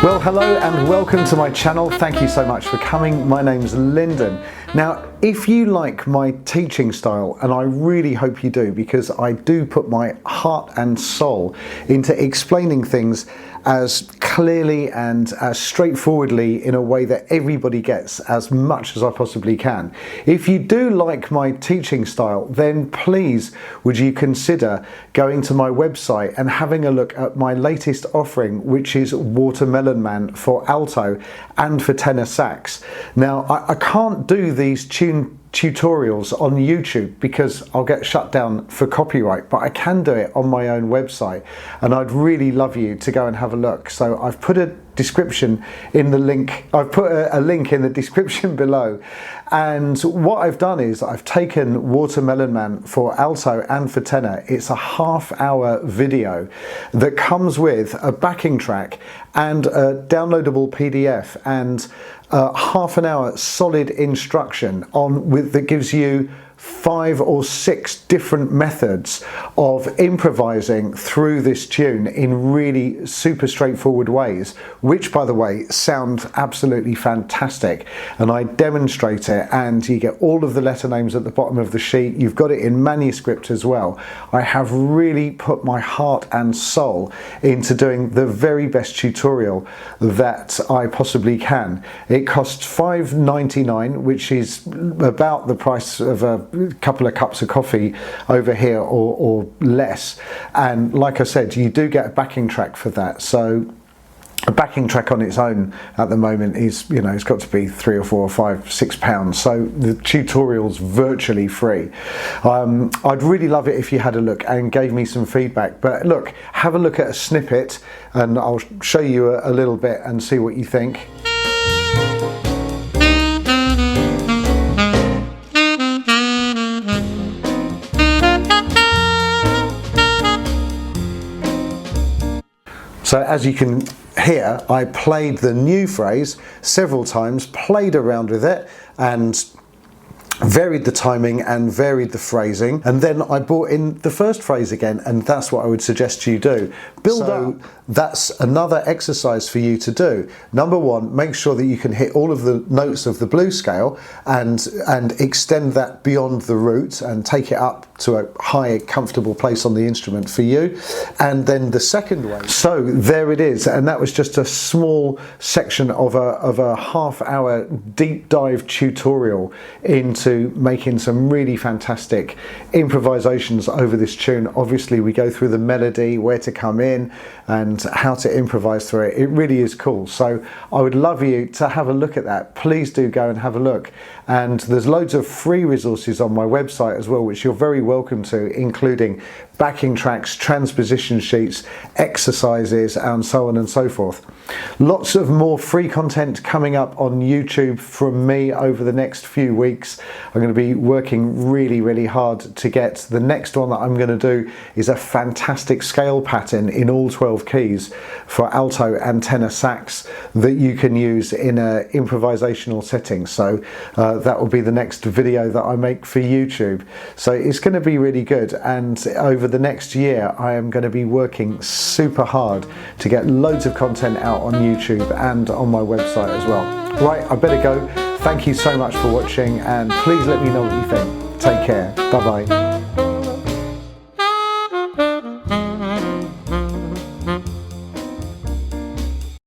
Well, hello and welcome to my channel. Thank you so much for coming. My name's Lyndon. Now, if you like my teaching style, and I really hope you do, because I do put my heart and soul into explaining things as clearly and as straightforwardly in a way that everybody gets as much as I possibly can. If you do like my teaching style, then please would you consider going to my website and having a look at my latest offering, which is Watermelon Man for alto and for tenor sax. Now, I can't do these tutorials on YouTube because I'll get shut down for copyright, but I can do it on my own website, and I'd really love you to go and have a look. So I've put a description in the link, I've put a link in the description below, and what I've done is I've taken Watermelon Man for alto and for tenor. It's a half-hour video that comes with a backing track and a downloadable PDF and half an hour solid instruction that gives you 5 or 6 different methods of improvising through this tune in really super straightforward ways, which, by the way, sound absolutely fantastic. And I demonstrate it, and you get all of the letter names at the bottom of the sheet. You've got it in manuscript as well. I have really put my heart and soul into doing the very best tutorial that I possibly can. It costs $5.99, which is about the price of a couple of cups of coffee over here or less, and like I said, you do get a backing track for that. So a backing track on its own at the moment is, you know, it's got to be £3 or £4 or £5, £6, so the tutorial's virtually free. I'd really love it if you had a look and gave me some feedback, but look, have a look at a snippet and I'll show you a little bit and see what you think. So as you can hear, I played the new phrase several times, played around with it and varied the timing and varied the phrasing, and then I brought in the first phrase again, and that's what I would suggest you do. Build up. That's another exercise for you to do. Number one, make sure that you can hit all of the notes of the blues scale and extend that beyond the root and take it up to a high, comfortable place on the instrument for you. And then the second way. So there it is, and that was just a small section of a half-hour deep dive tutorial into making some really fantastic improvisations over this tune. Obviously, we go through the melody, where to come in, and how to improvise through it. It really is cool. So I would love you to have a look at that. Please do go and have a look. And there's loads of free resources on my website as well, which you're very welcome to, including backing tracks, transposition sheets, exercises, and so on and so forth. Lots of more free content coming up on YouTube from me over the next few weeks. I'm going to be working really, really hard to get the next one that I'm going to do is a fantastic scale pattern in all 12 keys for alto and tenor sax that you can use in an improvisational setting. So that will be the next video that I make for YouTube. So it's going to be really good, and over the next year I am going to be working super hard to get loads of content out on YouTube and on my website as well. Right, I better go. Thank you so much for watching, and please let me know what you think. Take care. Bye bye.